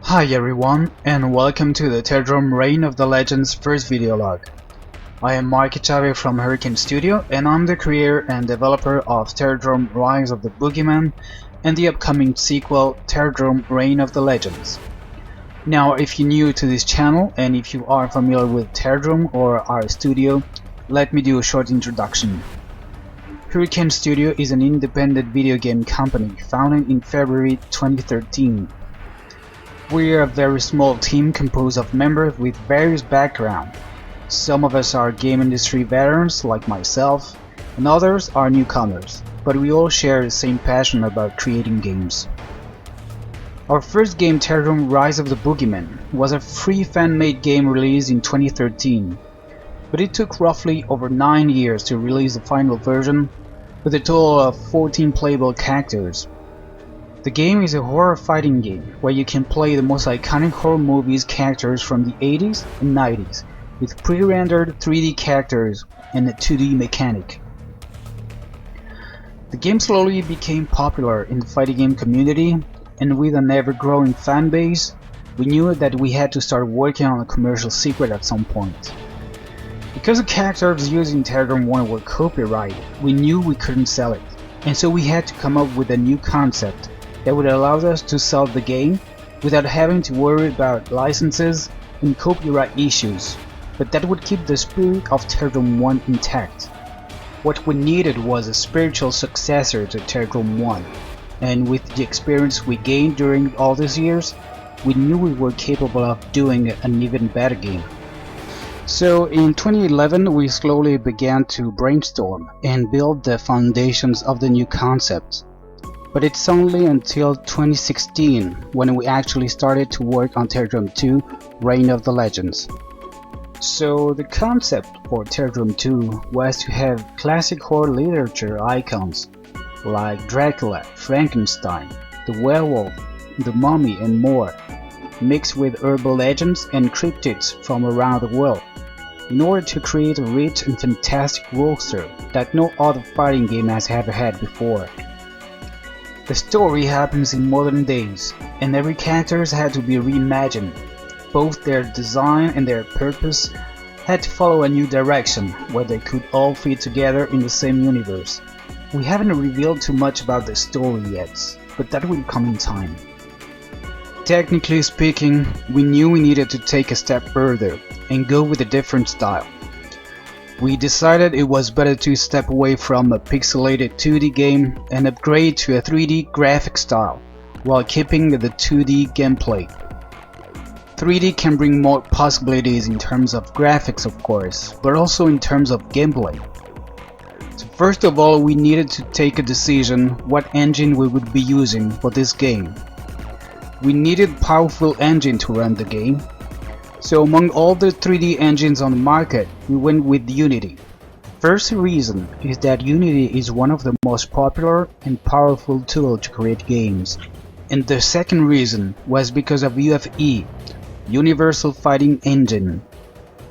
Hi everyone, and welcome to the Terradrome Reign of the Legends first video log. I am Mark Chave from Hurricane Studio, and I'm the creator and developer of Terradrome Rise of the Boogeyman and the upcoming sequel Terradrome Reign of the Legends. Now, if you're new to this channel and if you are familiar with Terradrome or our studio, let me do a short introduction. Hurricane Studio is an independent video game company founded in February 2013. We are a very small team composed of members with various backgrounds. Some of us are game industry veterans like myself, and others are newcomers, but we all share the same passion about creating games. Our first game, Terradrome Rise of the Boogeyman, was a free fan-made game released in 2013, but it took roughly over 9 years to release the final version with a total of 14 playable characters. The game is a horror fighting game where you can play the most iconic horror movies characters from the 80s and 90s with pre-rendered 3D characters and a 2D mechanic. The game slowly became popular in the fighting game community, and with an ever-growing fan base, we knew that we had to start working on a commercial sequel at some point. Because the characters used in Terradrome 1 were copyrighted, we knew we couldn't sell it, and so we had to come up with a new concept that would allow us to sell the game without having to worry about licenses and copyright issues, but that would keep the spirit of Terradrome 1 intact. What we needed was a spiritual successor to Terradrome 1, and with the experience we gained during all these years, we knew we were capable of doing an even better game. So in 2011 we slowly began to brainstorm and build the foundations of the new concept. But it's only until 2016 when we actually started to work on Terradrome 2 Reign of the Legends. So the concept for Terradrome 2 was to have classic horror literature icons like Dracula, Frankenstein, the werewolf, the mummy and more, mixed with urban legends and cryptids from around the world, in order to create a rich and fantastic roster that no other fighting game has ever had before. The story happens in modern days, and every character had to be reimagined. Both their design and their purpose had to follow a new direction, where they could all fit together in the same universe. We haven't revealed too much about the story yet, but that will come in time. Technically speaking, we knew we needed to take a step further and go with a different style. We decided it was better to step away from a pixelated 2D game and upgrade to a 3D graphic style, while keeping the 2D gameplay. 3D can bring more possibilities in terms of graphics of course, but also in terms of gameplay. So first of all, we needed to take a decision what engine we would be using for this game. We needed a powerful engine to run the game. So among all the 3D engines on the market, we went with Unity. First reason is that Unity is one of the most popular and powerful tools to create games. And the second reason was because of UFE, Universal Fighting Engine.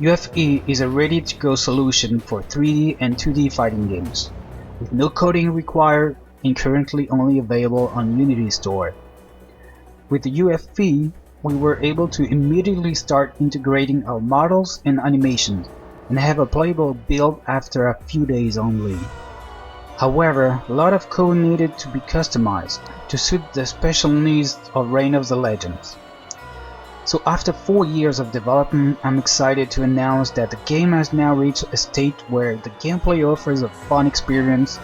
UFE is a ready-to-go solution for 3D and 2D fighting games, with no coding required and currently only available on Unity Store. With the UFE, we were able to immediately start integrating our models and animations, and have a playable build after a few days only. However, a lot of code needed to be customized to suit the special needs of Reign of the Legends. So after 4 years of development, I'm excited to announce that the game has now reached a state where the gameplay offers a fun experience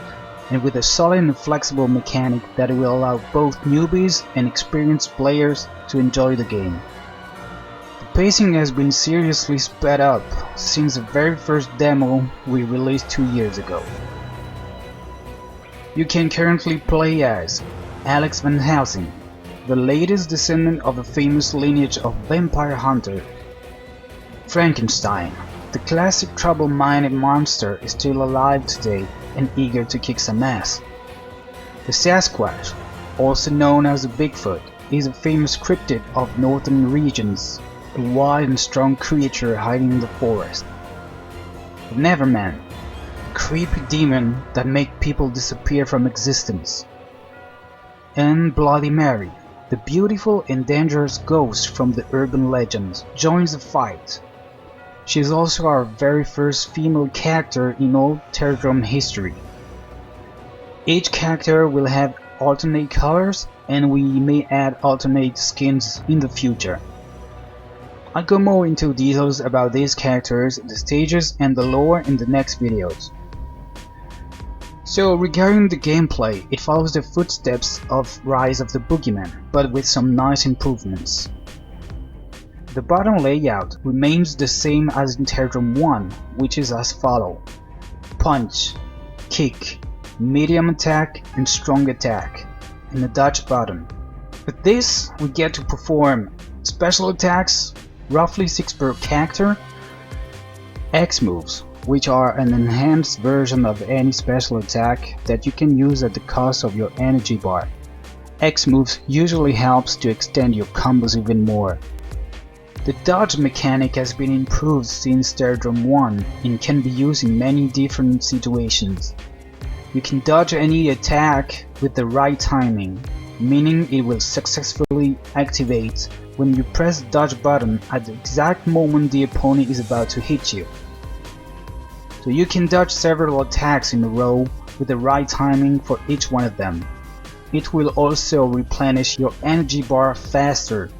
and with a solid and flexible mechanic that will allow both newbies and experienced players to enjoy the game. The pacing has been seriously sped up since the very first demo we released 2 years ago. You can currently play as Alex Van Helsing, the latest descendant of a famous lineage of vampire hunter. Frankenstein, the classic trouble-minded monster, is still alive today and eager to kick some ass. The Sasquatch, also known as the Bigfoot, is a famous cryptid of northern regions, a wild and strong creature hiding in the forest. The Neverman, a creepy demon that makes people disappear from existence. And Bloody Mary, The beautiful and dangerous ghost from the urban legends joins the fight. She is also our very first female character in all Terradrome history. Each character will have alternate colors, and we may add alternate skins in the future. I'll go more into details about these characters, the stages and the lore in the next videos. So regarding the gameplay, it follows the footsteps of Rise of the Boogeyman, but with some nice improvements. The button layout remains the same as in Terradrome 1, which is as follows: punch, kick, medium attack and strong attack, and a dodge button. With this, we get to perform special attacks, roughly 6 per character, X moves, which are an enhanced version of any special attack that you can use at the cost of your energy bar. X moves usually helps to extend your combos even more. The dodge mechanic has been improved since Terradrome 1 and can be used in many different situations. You can dodge any attack with the right timing, meaning it will successfully activate when you press the dodge button at the exact moment the opponent is about to hit you. So you can dodge several attacks in a row with the right timing for each one of them. It will also replenish your energy bar faster.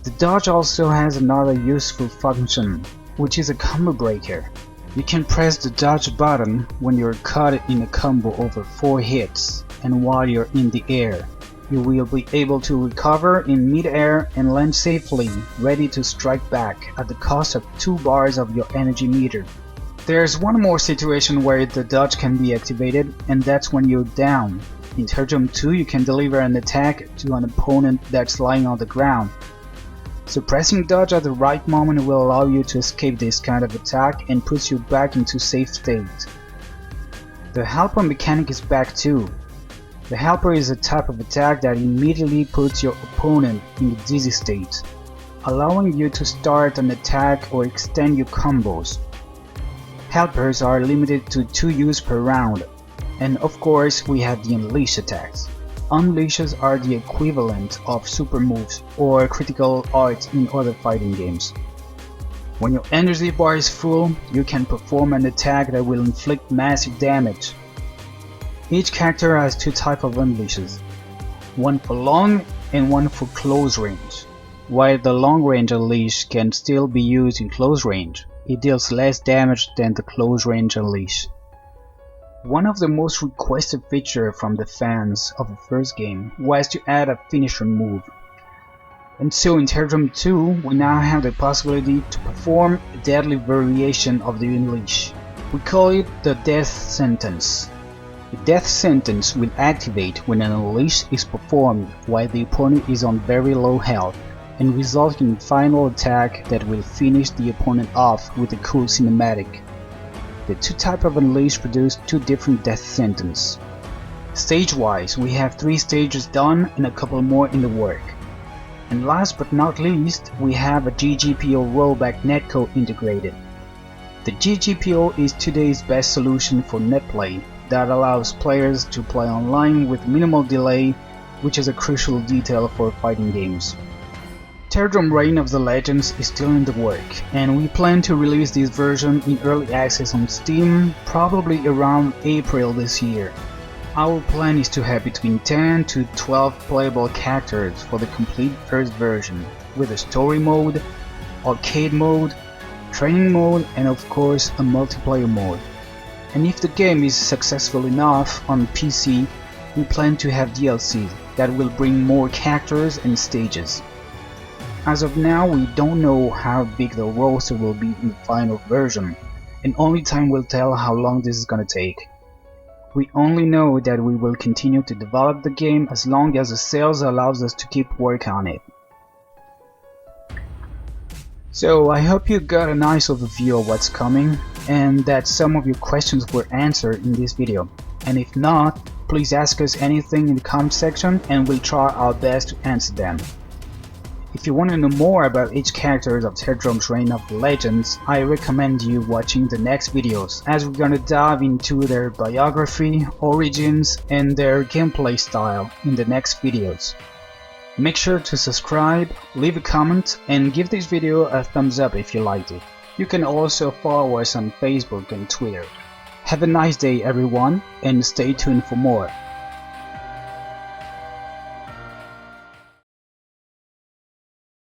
The dodge also has another useful function, which is a combo breaker. You can press the dodge button when you're caught in a combo over 4 hits, and while you're in the air. You will be able to recover in mid-air and land safely, ready to strike back at the cost of 2 bars of your energy meter. There's one more situation where the dodge can be activated, and that's when you're down. In Terradrome 2 you can deliver an attack to an opponent that's lying on the ground. So pressing dodge at the right moment will allow you to escape this kind of attack and puts you back into safe state. The helper mechanic is back too. The helper is a type of attack that immediately puts your opponent in the dizzy state, allowing you to start an attack or extend your combos. Helpers are limited to 2 use per round, and of course we have the unleash attacks. Unleashes are the equivalent of super moves or critical arts in other fighting games. When your energy bar is full, you can perform an attack that will inflict massive damage. Each character has 2 types of unleashes, one for long and one for close range. While the long range unleash can still be used in close range, it deals less damage than the close range unleash. One of the most requested features from the fans of the first game was to add a finisher move. And so in Terradrome 2 we now have the possibility to perform a deadly variation of the unleash. We call it the Death Sentence. The Death Sentence will activate when an unleash is performed while the opponent is on very low health, and result in a final attack that will finish the opponent off with a cool cinematic. The 2 types of unleash produce 2 different death sentences. Stage-wise, we have 3 stages done and a couple more in the work. And last but not least, we have a GGPO rollback netcode integrated. The GGPO is today's best solution for netplay that allows players to play online with minimal delay, which is a crucial detail for fighting games. Terradrome Reign of the Legends is still in the work, and we plan to release this version in early access on Steam probably around April this year. Our plan is to have between 10 to 12 playable characters for the complete first version, with a story mode, arcade mode, training mode, and of course a multiplayer mode. And if the game is successful enough on PC, we plan to have DLC that will bring more characters and stages. As of now, we don't know how big the roster will be in the final version, and only time will tell how long this is gonna take. We only know that we will continue to develop the game as long as the sales allows us to keep work on it. So I hope you got a nice overview of what's coming, and that some of your questions were answered in this video. And if not, please ask us anything in the comment section and we'll try our best to answer them. If you want to know more about each character of Terradrome's Reign of the Legends, I recommend you watching the next videos, as we're gonna dive into their biography, origins, and their gameplay style in the next videos. Make sure to subscribe, leave a comment, and give this video a thumbs up if you liked it. You can also follow us on Facebook and Twitter. Have a nice day everyone, and stay tuned for more.